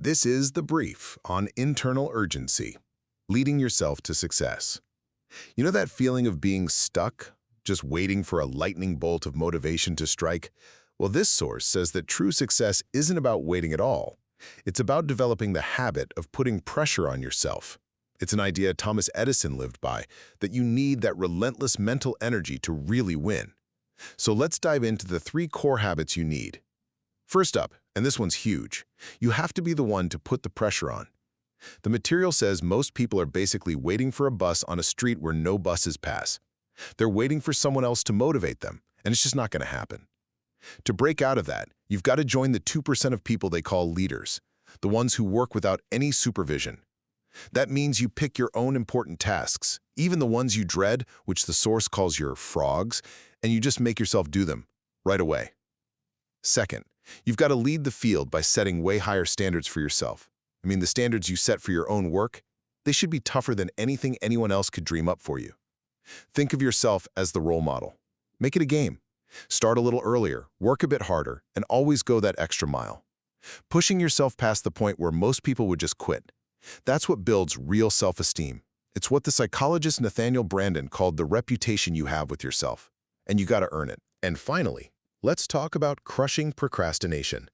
This is the brief on internal urgency, leading yourself to success. You know that feeling of being stuck, just waiting for a lightning bolt of motivation to strike? Well, this source says that true success isn't about waiting at all. It's about developing the habit of putting pressure on yourself. It's an idea Thomas Edison lived by, that you need that relentless mental energy to really win. So let's dive into the 3 core habits you need. First up, and this one's huge, you have to be the one to put the pressure on. The material says most people are basically waiting for a bus on a street where no buses pass. They're waiting for someone else to motivate them, and it's just not going to happen. To break out of that, you've got to join the 2% of people they call leaders, the ones who work without any supervision. That means you pick your own important tasks, even the ones you dread, which the source calls your frogs, and you just make yourself do them right away. Second, you've got to lead the field by setting way higher standards for yourself. The standards you set for your own work, they should be tougher than anything anyone else could dream up for you. Think of yourself as the role model. Make it a game. Start a little earlier, work a bit harder, and always go that extra mile. Pushing yourself past the point where most people would just quit. That's what builds real self-esteem. It's what the psychologist Nathaniel Branden called the reputation you have with yourself. And you got to earn it. And finally, let's talk about crushing procrastination.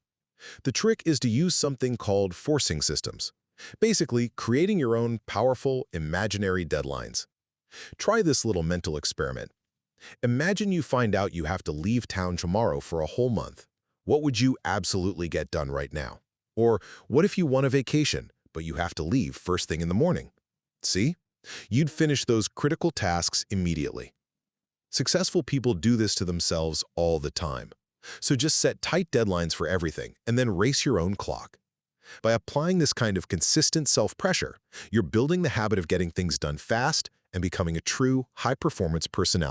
The trick is to use something called forcing systems. Basically, creating your own powerful, imaginary deadlines. Try this little mental experiment. Imagine you find out you have to leave town tomorrow for a whole month. What would you absolutely get done right now? Or what if you want a vacation, but you have to leave first thing in the morning? See? You'd finish those critical tasks immediately. Successful people do this to themselves all the time. So just set tight deadlines for everything and then race your own clock. By applying this kind of consistent self-pressure, you're building the habit of getting things done fast and becoming a true, high-performance personality.